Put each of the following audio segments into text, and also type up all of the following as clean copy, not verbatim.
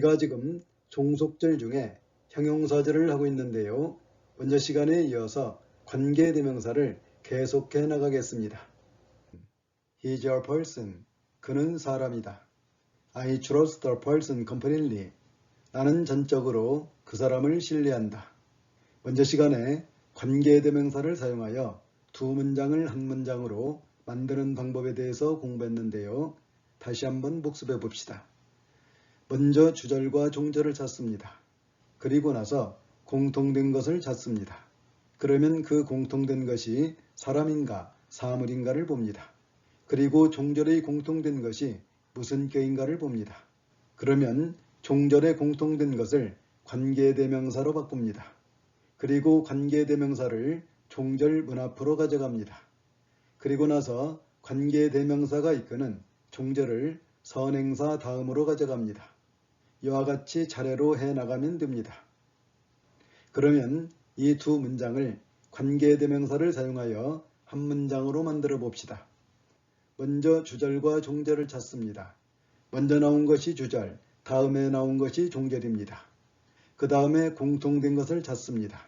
우리가 지금 종속절 중에 형용사절을 하고 있는데요. 먼저 시간에 이어서 관계대명사를 계속해 나가겠습니다. He's a person. 그는 사람이다. I trust the person completely. 나는 전적으로 그 사람을 신뢰한다. 먼저 시간에 관계대명사를 사용하여 두 문장을 한 문장으로 만드는 방법에 대해서 공부했는데요. 다시 한번 복습해 봅시다. 먼저 주절과 종절을 찾습니다. 그리고 나서 공통된 것을 찾습니다. 그러면 그 공통된 것이 사람인가 사물인가를 봅니다. 그리고 종절의 공통된 것이 무슨 격인가를 봅니다. 그러면 종절의 공통된 것을 관계대명사로 바꿉니다. 그리고 관계대명사를 종절 문 앞으로 가져갑니다. 그리고 나서 관계대명사가 이끄는 종절을 선행사 다음으로 가져갑니다. 이와 같이 차례로 해나가면 됩니다. 그러면 이 두 문장을 관계대명사를 사용하여 한 문장으로 만들어 봅시다. 먼저 주절과 종절을 찾습니다. 먼저 나온 것이 주절, 다음에 나온 것이 종절입니다. 그 다음에 공통된 것을 찾습니다.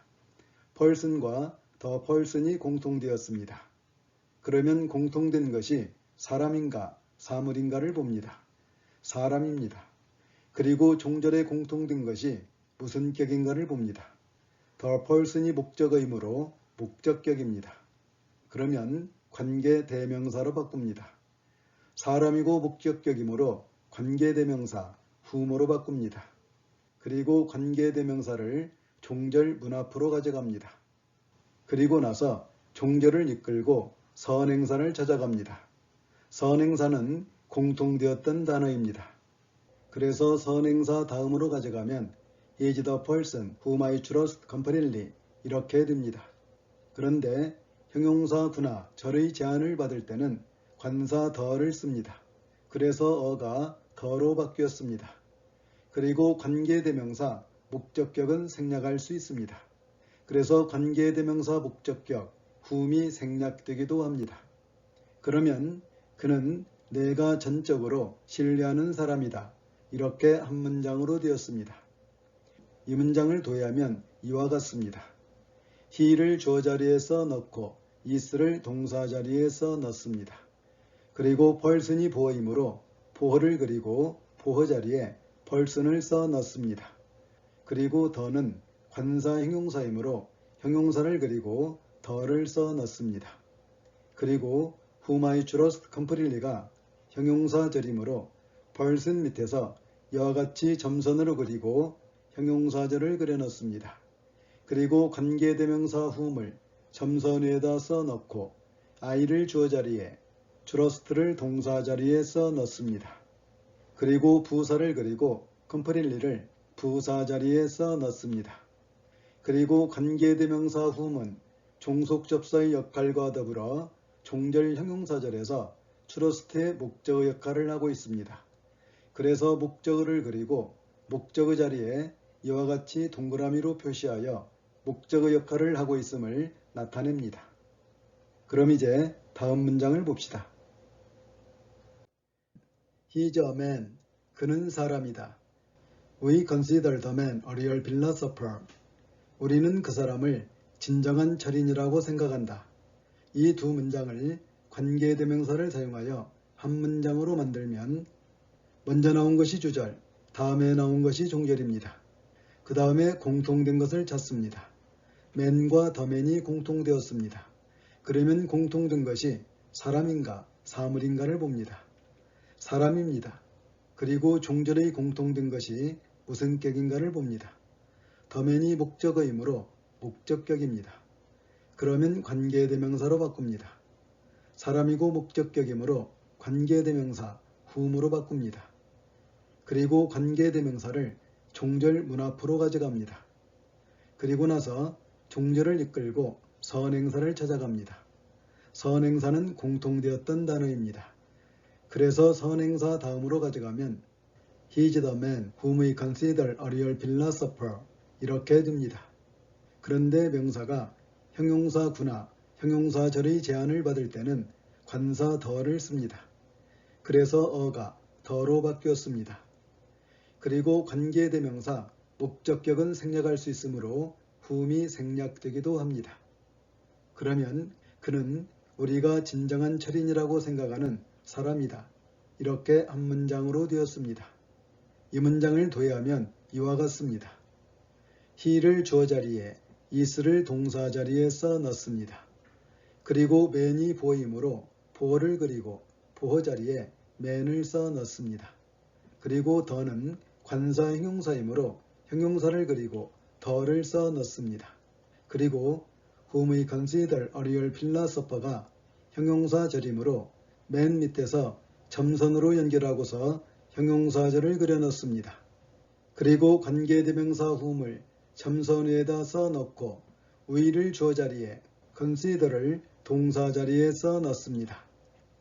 person과 the person이 공통되었습니다. 그러면 공통된 것이 사람인가 사물인가를 봅니다. 사람입니다. 그리고 종절에 공통된 것이 무슨 격인가를 봅니다. the person이 목적어이므로 목적격입니다. 그러면 관계대명사로 바꿉니다. 사람이고 목적격이므로 관계대명사 whom으로 바꿉니다. 그리고 관계대명사를 종절 문 앞으로 가져갑니다. 그리고 나서 종절을 이끌고 선행사를 찾아갑니다. 선행사는 공통되었던 단어입니다. 그래서 선행사 다음으로 가져가면 is the person whom I trust completely 이렇게 됩니다. 그런데 형용사 구나 절의 제한을 받을 때는 관사 the를 씁니다. 그래서 어가 the로 바뀌었습니다. 그리고 관계대명사 목적격은 생략할 수 있습니다. 그래서 관계대명사 목적격 whom이 생략되기도 합니다. 그러면 그는 내가 전적으로 신뢰하는 사람이다. 이렇게 한 문장으로 되었습니다. 이 문장을 도해하면 이와 같습니다. he를 주어 자리에 써 넣고 is를 동사 자리에 써 넣습니다. 그리고 person이 보어이므로 보어를 그리고 보어 자리에 person을 써 넣습니다. 그리고 the는 관사 형용사이므로 형용사를 그리고 the를 써 넣습니다. 그리고 whom I trust completely가 형용사절이므로 person 밑에서 이와 같이 점선으로 그리고 형용사절을 그려 넣습니다. 그리고 관계대명사 whom을 점선 위에다 써 넣고 I를 주어 자리에 trust를 동사 자리에 써 넣습니다. 그리고 부사를 그리고 completely를 부사 자리에 써 넣습니다. 그리고 관계대명사 whom은 종속접사의 역할과 더불어 종절 형용사절에서 trust의 목적어 역할을 하고 있습니다. 그래서 목적어를 그리고 목적어 자리에 이와 같이 동그라미로 표시하여 목적어 역할을 하고 있음을 나타냅니다. 그럼 이제 다음 문장을 봅시다. He's a man. 그는 사람이다. We consider the man a real philosopher. 우리는 그 사람을 진정한 철인이라고 생각한다. 이 두 문장을 관계대명사를 사용하여 한 문장으로 만들면 먼저 나온 것이 주절, 다음에 나온 것이 종절입니다. 그 다음에 공통된 것을 찾습니다. man과 the man이 공통되었습니다. 그러면 공통된 것이 사람인가 사물인가를 봅니다. 사람입니다. 그리고 종절의 공통된 것이 무슨 격인가를 봅니다. the man이 목적어이므로 목적격입니다. 그러면 관계대명사로 바꿉니다. 사람이고 목적격이므로 관계대명사 whom으로 바꿉니다. 그리고 관계대명사를 종절 문 앞으로 가져갑니다. 그리고 나서 종절을 이끌고 선행사를 찾아갑니다. 선행사는 공통되었던 단어입니다. 그래서 선행사 다음으로 가져가면 He's the man whom we consider a real philosopher 이렇게 됩니다. 그런데 명사가 형용사 구나 형용사절의 제한을 받을 때는 관사 the를 씁니다. 그래서 어가 the로 바뀌었습니다. 그리고 관계대명사, 목적격은 생략할 수 있으므로 whom이 생략되기도 합니다. 그러면 그는 우리가 진정한 철인이라고 생각하는 사람이다. 이렇게 한 문장으로 되었습니다. 이 문장을 도해하면 이와 같습니다. he를 주어 자리에 is를 동사 자리에 써 넣습니다. 그리고 man이 보어이므로 보어를 그리고 보어 자리에 man을 써 넣습니다. 그리고 the는 관사 형용사이므로 형용사를 그리고 the를 써 넣습니다. 그리고 whom we consider a real philosopher가 형용사절이므로 맨 밑에서 점선으로 연결하고서 형용사절을 그려 넣습니다. 그리고 관계대명사 whom을 점선 위에다 써 넣고 we를 주어 자리에 consider를 동사 자리에 써 넣습니다.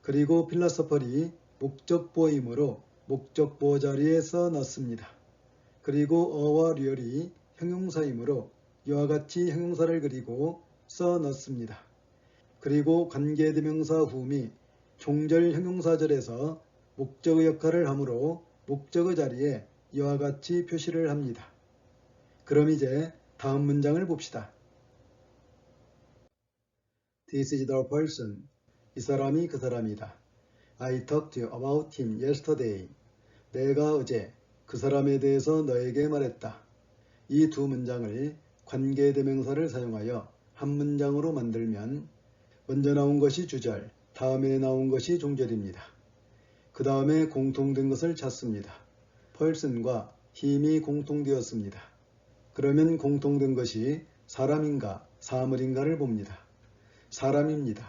그리고 philosopher이 목적보이므로 목적보 자리에 써 넣습니다. 그리고 a와 real이 형용사이므로 이와 같이 형용사를 그리고 써 넣습니다. 그리고 관계대명사 whom이 종절 형용사절에서 목적의 역할을 하므로 목적의 자리에 이와 같이 표시를 합니다. 그럼 이제 다음 문장을 봅시다. This is the person. 이 사람이 그 사람이다. I talked to you about him yesterday. 내가 어제 그 사람에 대해서 너에게 말했다. 이 두 문장을 관계대명사를 사용하여 한 문장으로 만들면 먼저 나온 것이 주절, 다음에 나온 것이 종절입니다. 그 다음에 공통된 것을 찾습니다. person과 him이 공통되었습니다. 그러면 공통된 것이 사람인가 사물인가를 봅니다. 사람입니다.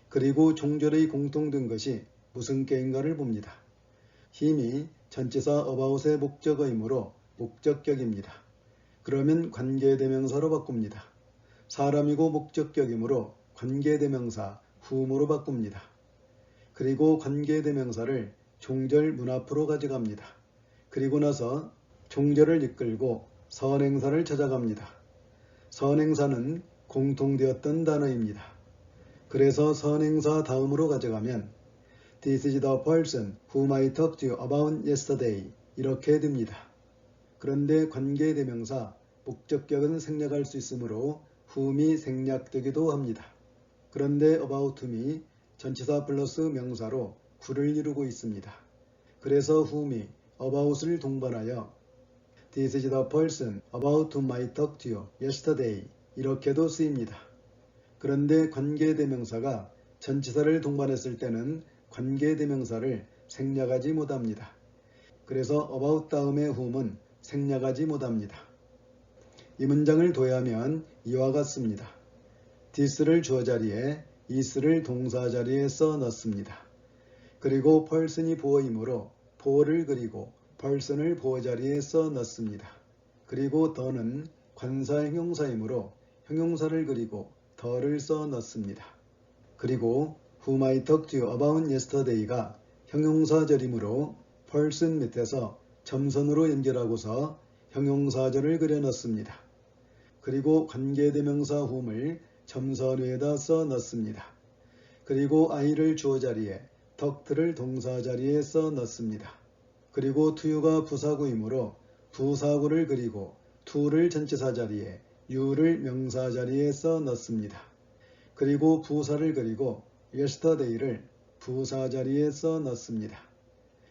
그리고 종절의 공통된 것이 무슨 께인가를 봅니다. him이 전치사 about의 목적어이므로 목적격입니다. 그러면 관계대명사로 바꿉니다. 사람이고 목적격이므로 관계대명사 whom으로 바꿉니다. 그리고 관계대명사를 종절 문 앞으로 가져갑니다. 그리고 나서 종절을 이끌고 선행사를 찾아갑니다. 선행사는 공통되었던 단어입니다. 그래서 선행사 다음으로 가져가면 This is the person whom I talked to you about yesterday 이렇게 됩니다. 그런데 관계대명사 목적격은 생략할 수 있으므로 whom이 생략되기도 합니다. 그런데 about whom이 전치사 플러스 명사로 구를 이루고 있습니다. 그래서 whom이 about을 동반하여 This is the person about whom I talked to you yesterday 이렇게도 쓰입니다. 그런데 관계대명사가 전치사를 동반했을 때는 관계대명사를 생략하지 못합니다. 그래서 about 다음의 whom은 생략하지 못합니다. 이 문장을 도해하면 이와 같습니다. this를 주어 자리에 is를 동사 자리에 써 넣습니다. 그리고 person이 보어이므로 보어를 그리고 person을 보어 자리에 써 넣습니다. 그리고 the는 관사 형용사이므로 형용사를 그리고 the를 써 넣습니다. 그리고 whom I talked to you about yesterday가 형용사절이므로 person 밑에서 점선으로 연결하고서 형용사절을 그려 넣습니다. 그리고 관계대명사 whom을 점선 위에다 써 넣습니다. 그리고 I를 주어 자리에 덕트를 동사 자리에 써 넣습니다. 그리고 to유가 부사구이므로 부사구를 그리고 to를 전치사 자리에 you를 명사 자리에 써 넣습니다. 그리고 부사를 그리고 yesterday를 부사 자리에 써 넣습니다.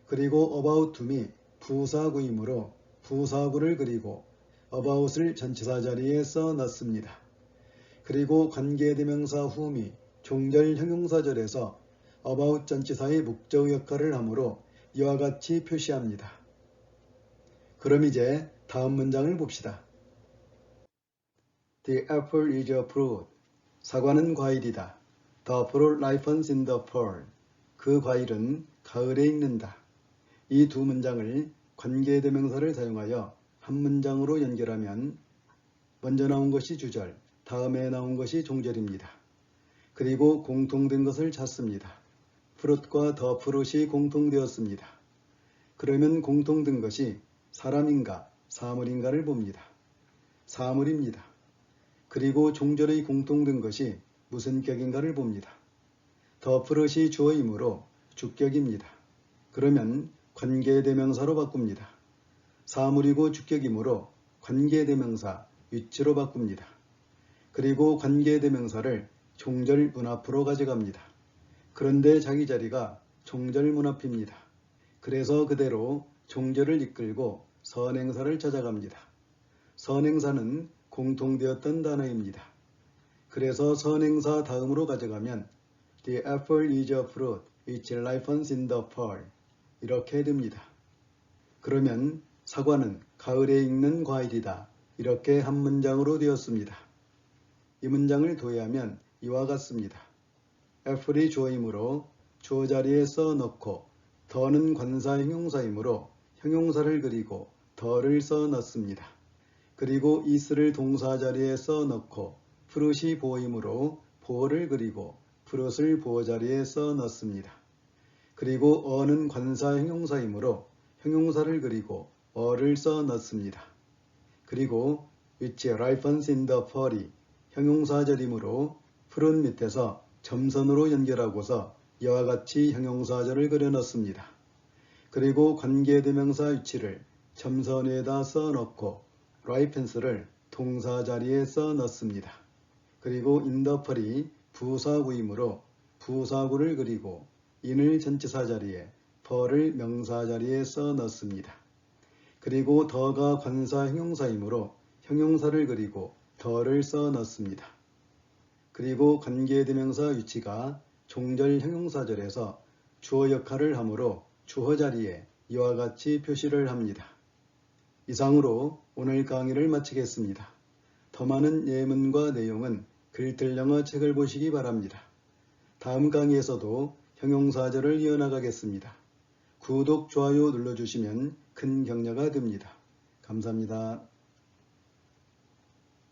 그리고 about whom이 부사구이므로 부사구를 그리고 about을 전치사 자리에 써 넣습니다. 그리고 관계대명사 whom이 종절 형용사절에서 about 전치사의 목적 역할을 하므로 이와 같이 표시합니다. 그럼 이제 다음 문장을 봅시다. The apple is a fruit. 사과는 과일이다. The fruit ripens in the fall. 그 과일은 가을에 익는다. 이 두 문장을 관계대명사를 사용하여 한 문장으로 연결하면 먼저 나온 것이 주절, 다음에 나온 것이 종절입니다. 그리고 공통된 것을 찾습니다. fruit과 the fruit이 공통되었습니다. 그러면 공통된 것이 사람인가 사물인가를 봅니다. 사물입니다. 그리고 종절의 공통된 것이 무슨 격인가를 봅니다. the fruit이 주어이므로 주격입니다. 그러면 관계대명사로 바꿉니다. 사물이고 주격이므로 관계대명사 위치로 바꿉니다. 그리고 관계대명사를 종절 문 앞으로 가져갑니다. 그런데 자기 자리가 종절 문 앞입니다. 그래서 그대로 종절을 이끌고 선행사를 찾아갑니다. 선행사는 공통되었던 단어입니다. 그래서 선행사 다음으로 가져가면 The apple is a fruit which ripens in the fall 이렇게 됩니다. 그러면 사과는 가을에 익는 과일이다. 이렇게 한 문장으로 되었습니다. 이 문장을 도해하면 이와 같습니다. 애플이 주어이므로 주어 자리에 써넣고 더는 관사 형용사이므로 형용사를 그리고 더를 써넣습니다. 그리고 is를 동사 자리에 써넣고 fruit이 보어이므로 보어를 그리고 fruit을 보어 자리에 써넣습니다. 그리고 어는 관사 형용사이므로 형용사를 그리고 어를 써넣습니다. 그리고 which ripens in the fall이 형용사절이므로 푸른 밑에서 점선으로 연결하고서 이와 같이 형용사절을 그려 넣습니다. 그리고 관계대명사 위치를 점선 위에다 써넣고 ripens를 동사 자리에 써넣습니다. 그리고 in the fall이 부사구이므로 부사구를 그리고 in을 전치사 자리에 fall을 명사 자리에 써넣습니다. 그리고 더가 관사 형용사이므로 형용사를 그리고 더를 써넣습니다. 그리고 관계대명사 위치가 종절 형용사절에서 주어 역할을 하므로 주어 자리에 이와 같이 표시를 합니다. 이상으로 오늘 강의를 마치겠습니다. 더 많은 예문과 내용은 글들영어 책을 보시기 바랍니다. 다음 강의에서도 형용사절을 이어나가겠습니다. 구독, 좋아요 눌러주시면 큰 격려가 됩니다. 감사합니다.